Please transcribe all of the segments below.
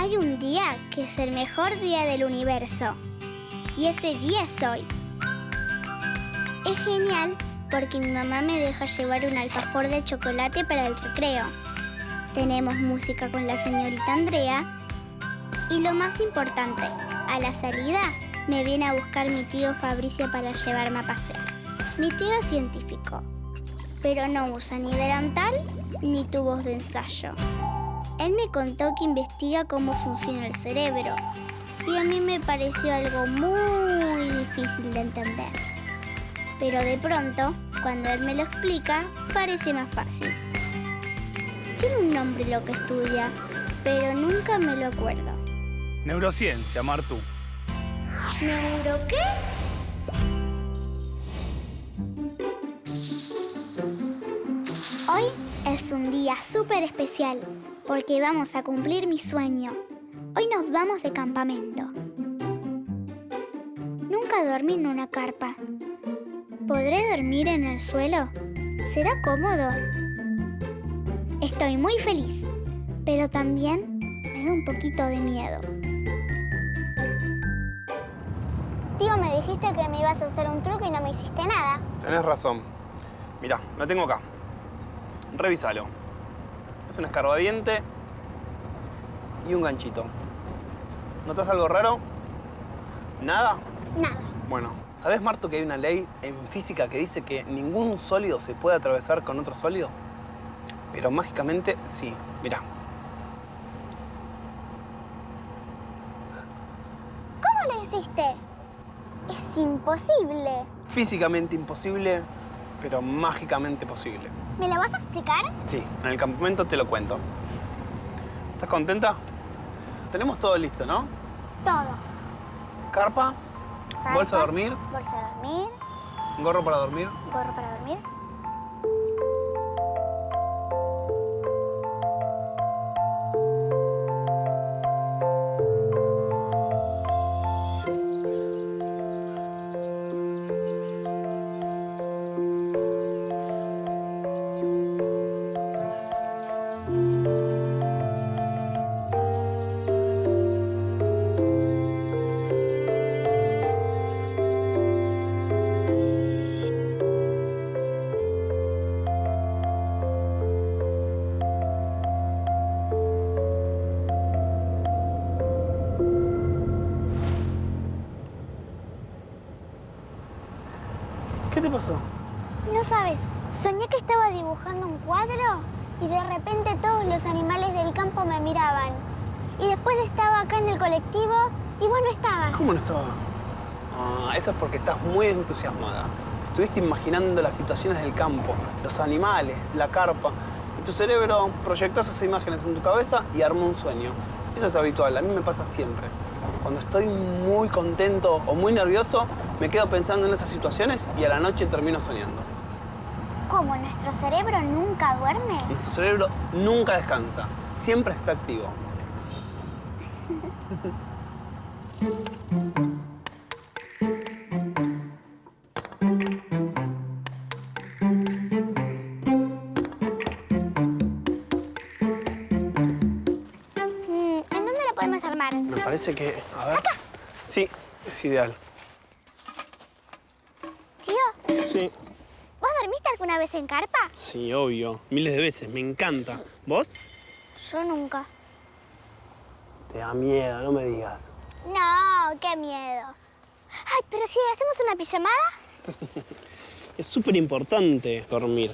Hay un día que es el mejor día del universo. Y ese día es hoy. Es genial porque mi mamá me deja llevar un alfajor de chocolate para el recreo. Tenemos música con la señorita Andrea. Y lo más importante, a la salida me viene a buscar mi tío Fabricio para llevarme a pasear. Mi tío es científico, pero no usa ni delantal ni tubos de ensayo. Él me contó que investiga cómo funciona el cerebro y a mí me pareció algo muy difícil de entender. Pero de pronto, cuando él me lo explica, parece más fácil. Tiene un nombre lo que estudia, pero nunca me lo acuerdo. Neurociencia, Martu. ¿Neuro qué? Hoy es un día súper especial porque vamos a cumplir mi sueño. Hoy nos vamos de campamento. Nunca dormí en una carpa. ¿Podré dormir en el suelo? ¿Será cómodo? Estoy muy feliz, pero también me da un poquito de miedo. Tío, me dijiste que me ibas a hacer un truco y no me hiciste nada. Tenés razón. Mirá, lo tengo acá. Revísalo. Es un escarbadiente y un ganchito. ¿Notas algo raro? ¿Nada? Nada. Bueno, ¿sabés, Martu, que hay una ley en física que dice que ningún sólido se puede atravesar con otro sólido? Pero mágicamente sí. Mirá. ¿Cómo lo hiciste? Es imposible. Físicamente imposible, pero mágicamente posible. ¿Me lo vas a explicar? Sí, en el campamento te lo cuento. ¿Estás contenta? Tenemos todo listo, ¿no? Todo. Carpa, bolsa de dormir, Bolsa de dormir, gorro para dormir. gorro para dormir. ¿Qué te pasó? No sabes, soñé que estaba dibujando un cuadro y de repente todos los animales del campo me miraban. Y después estaba acá en el colectivo y vos no estabas. ¿Cómo no estaba? Ah, eso es porque estás muy entusiasmada. Estuviste imaginando las situaciones del campo, los animales, la carpa. Y tu cerebro proyectó esas imágenes en tu cabeza y armó un sueño. Eso es habitual, a mí me pasa siempre. Cuando estoy muy contento o muy nervioso, me quedo pensando en esas situaciones y a la noche termino soñando. ¿Cómo? ¿Nuestro cerebro nunca duerme? Nuestro cerebro nunca descansa, siempre está activo. ¿En dónde la podemos armar? Me parece que... A ver... Sí, es ideal. Tío, Sí. ¿vos dormiste alguna vez en carpa? Sí, obvio. Miles de veces. Me encanta. ¿Vos? Yo nunca. Te da miedo, no me digas. No, qué miedo. Ay, pero si hacemos una pijamada. Es súper importante dormir.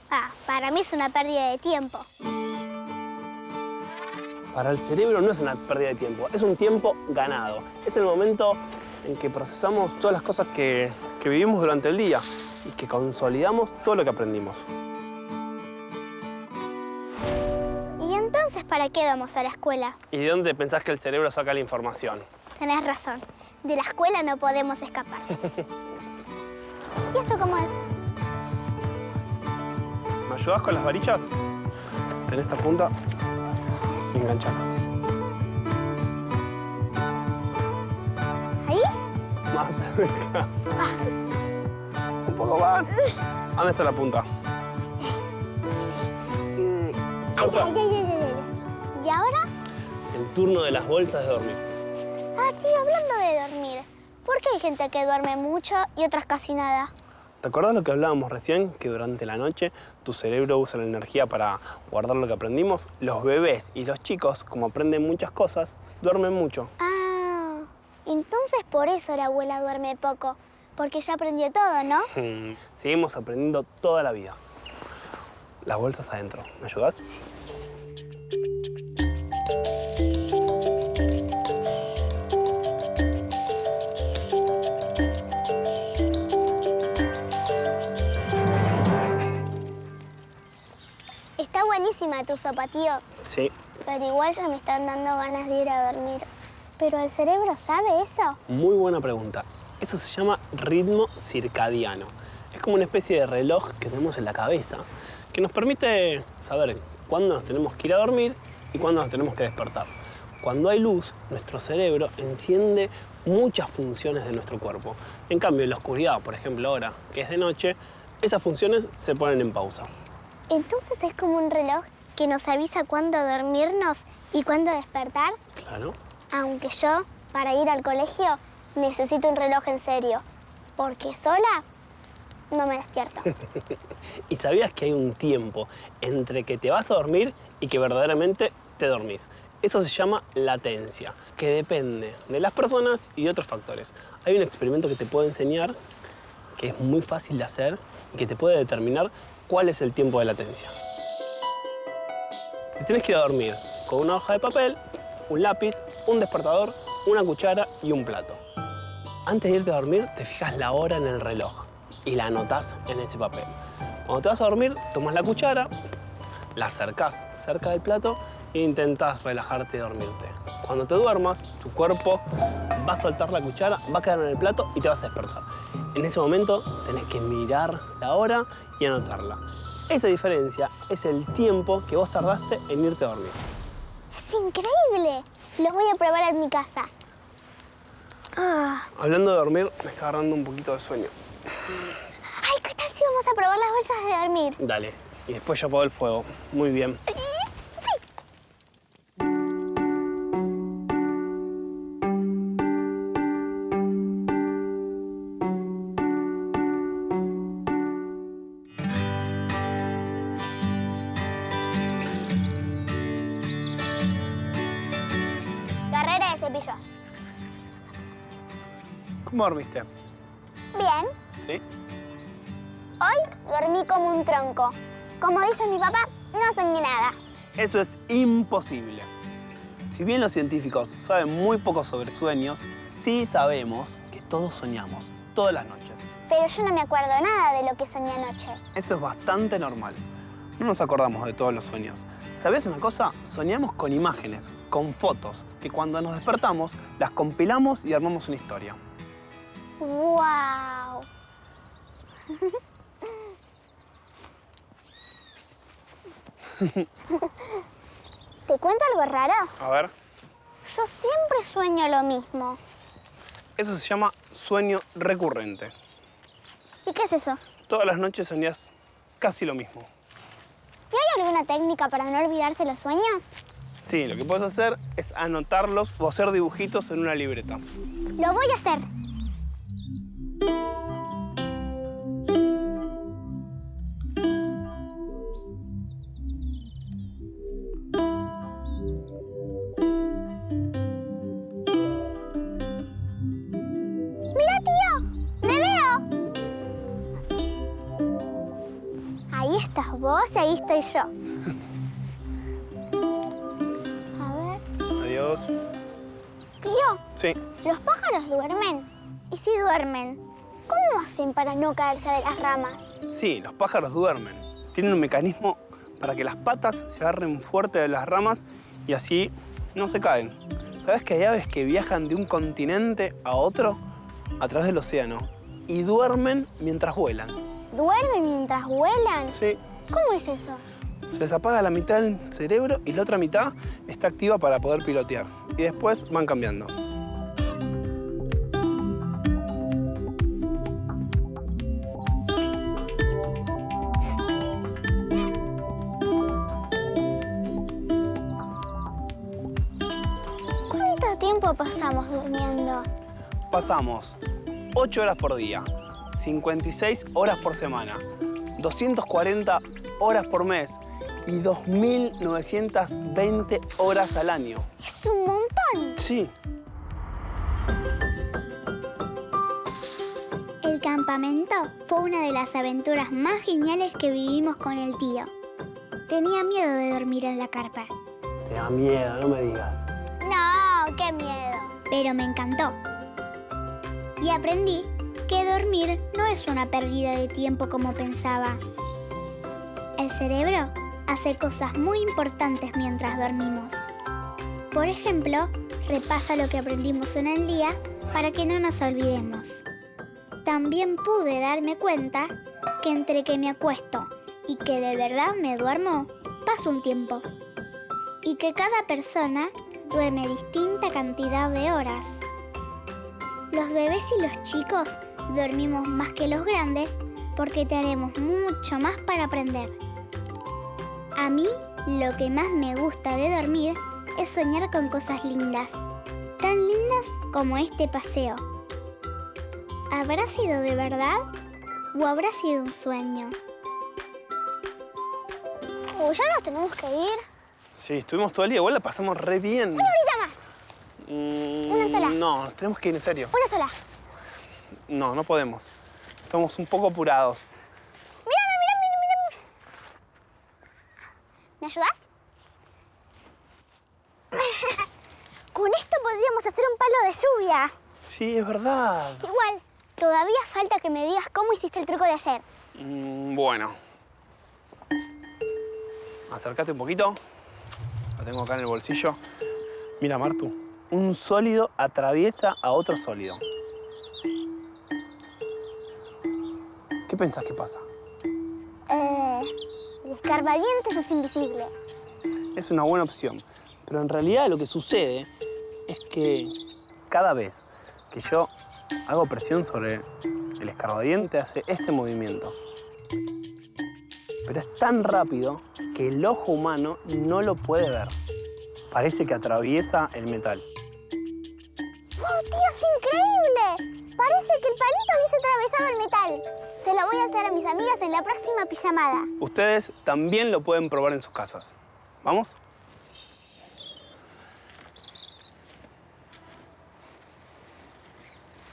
Ah, para mí es una pérdida de tiempo. Para el cerebro no es una pérdida de tiempo, es un tiempo ganado. Es el momento en que procesamos todas las cosas que vivimos durante el día y que consolidamos todo lo que aprendimos. ¿Y entonces para qué vamos a la escuela? ¿Y de dónde pensás que el cerebro saca la información? Tenés razón. De la escuela no podemos escapar. ¿Y esto cómo es? ¿Me ayudás con las varillas? Tenés esta punta y enganchala. ¿Ahí? Más cerca. Un poco más. ¿Dónde está la punta? Ay, Fuerza. ay, ay, ay, ay. ¿Y ahora? turno de las bolsas de dormir. Ah, tío, hablando de dormir, ¿por qué hay gente que duerme mucho y otras casi nada? ¿Te acordás lo que hablábamos recién? Que durante la noche tu cerebro usa la energía para guardar lo que aprendimos. Los bebés y los chicos, como aprenden muchas cosas, duermen mucho. Ah, entonces por eso la abuela duerme poco, porque ya aprendió todo, ¿no? Seguimos aprendiendo toda la vida. Las bolsas adentro. ¿Me ayudás? Sí. Está buenísima tu sopa, tío. Sí. Pero igual ya me están dando ganas de ir a dormir. ¿Pero el cerebro sabe eso? Muy buena pregunta. Eso se llama ritmo circadiano. Es como una especie de reloj que tenemos en la cabeza que nos permite saber cuándo nos tenemos que ir a dormir y cuándo nos tenemos que despertar. Cuando hay luz, nuestro cerebro enciende muchas funciones de nuestro cuerpo. En cambio, en la oscuridad, por ejemplo ahora, que es de noche, esas funciones se ponen en pausa. Entonces es como un reloj que nos avisa cuándo dormirnos y cuándo despertar. Claro. Aunque yo, para ir al colegio, necesito un reloj en serio. Porque sola no me despierto. ¿Y sabías que hay un tiempo entre que te vas a dormir y que verdaderamente te dormís? Eso se llama latencia, que depende de las personas y de otros factores. Hay un experimento que te puedo enseñar que es muy fácil de hacer y que te puede determinar cuál es el tiempo de latencia. Te tienes que ir a dormir con una hoja de papel, un lápiz, un despertador, una cuchara y un plato. Antes de irte a dormir, te fijas la hora en el reloj y la anotás en ese papel. Cuando te vas a dormir, tomas la cuchara, la acercás cerca del plato e intentás relajarte y dormirte. Cuando te duermas, tu cuerpo va a soltar la cuchara, va a quedar en el plato y te vas a despertar. En ese momento tenés que mirar la hora y anotarla. Esa diferencia es el tiempo que vos tardaste en irte a dormir. ¡Es increíble! Lo voy a probar en mi casa. Hablando de dormir, me está agarrando un poquito de sueño. Ay, ¿qué tal si vamos a probar las bolsas de dormir? Dale. Y después yo apago el fuego. Muy bien. Carrera de cepillos. ¿Cómo dormiste? Bien. ¿Sí? Hoy dormí como un tronco. Como dice mi papá, no soñé nada. Eso es imposible. Si bien los científicos saben muy poco sobre sueños, sí sabemos que todos soñamos, todas las noches. Pero yo no me acuerdo nada de lo que soñé anoche. Eso es bastante normal. No nos acordamos de todos los sueños. ¿Sabés una cosa? Soñamos con imágenes, con fotos, que cuando nos despertamos las compilamos y armamos una historia. ¡Wow! ¿Te cuento algo raro? A ver. Yo siempre sueño lo mismo. Eso se llama sueño recurrente. ¿Y qué es eso? Todas las noches soñás casi lo mismo. ¿Y hay alguna técnica para no olvidarse los sueños? Sí, lo que puedes hacer es anotarlos o hacer dibujitos en una libreta. Lo voy a hacer. ¡Mira, tío! ¡Me veo! Ahí estás vos y ahí estoy yo. A ver. Adiós. Tío, Sí. ¿los pájaros duermen? ¿Y si duermen? ¿Cómo hacen para no caerse de las ramas? Sí, los pájaros duermen. Tienen un mecanismo para que las patas se agarren fuerte de las ramas y así no se caen. ¿Sabes que hay aves que viajan de un continente a otro a través del océano y duermen mientras vuelan? ¿Duermen mientras vuelan? Sí. ¿Cómo es eso? Se les apaga la mitad del cerebro y la otra mitad está activa para poder pilotear. Y después van cambiando. tiempo pasamos durmiendo? Pasamos 8 horas por día, 56 horas por semana, 240 horas por mes y 2.920 horas al año. ¡Es un montón! Sí. El campamento fue una de las aventuras más geniales que vivimos con el tío. Tenía miedo de dormir en la carpa. Te da miedo, no me digas. No, qué miedo. Pero me encantó. Y aprendí que dormir no es una pérdida de tiempo como pensaba. El cerebro hace cosas muy importantes mientras dormimos. Por ejemplo, repasa lo que aprendimos en el día para que no nos olvidemos. También pude darme cuenta que entre que me acuesto y que de verdad me duermo, pasa un tiempo. Y que cada persona duerme distinta cantidad de horas. Los bebés y los chicos dormimos más que los grandes porque tenemos mucho más para aprender. A mí, lo que más me gusta de dormir es soñar con cosas lindas, tan lindas como este paseo. ¿Habrá sido de verdad o habrá sido un sueño? ¿Ya nos tenemos que ir? Sí, estuvimos todo el día, igual la pasamos re bien. Una horita más. Una sola. No, nos tenemos que ir en serio. Una sola. No, no podemos. Estamos un poco apurados. Mírame. ¿Me ayudas? Con esto podríamos hacer un palo de lluvia. Sí, es verdad. Igual, todavía falta que me digas cómo hiciste el truco de ayer. Bueno. Acércate un poquito. La tengo acá en el bolsillo. Mira, Martu. Un sólido atraviesa a otro sólido. ¿Qué pensás que pasa? El escarbadientes es invisible. Es una buena opción. Pero en realidad lo que sucede es que cada vez que yo hago presión sobre el escarbadiente hace este movimiento. Pero es tan rápido que el ojo humano no lo puede ver. Parece que atraviesa el metal. ¡Oh, tío, es increíble! Parece que el palito hubiese atravesado el metal. Se lo voy a hacer a mis amigas en la próxima pijamada. Ustedes también lo pueden probar en sus casas. ¿Vamos?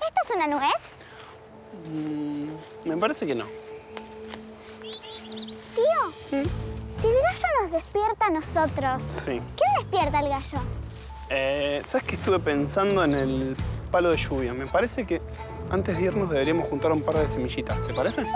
¿Esto es una nuez? Me parece que no. Tío, si el gallo nos despierta a nosotros, Sí. ¿quién despierta al gallo? ¿Sabes qué estuve pensando en el palo de lluvia? Me parece que antes de irnos deberíamos juntar un par de semillitas. ¿Te parece? Sí.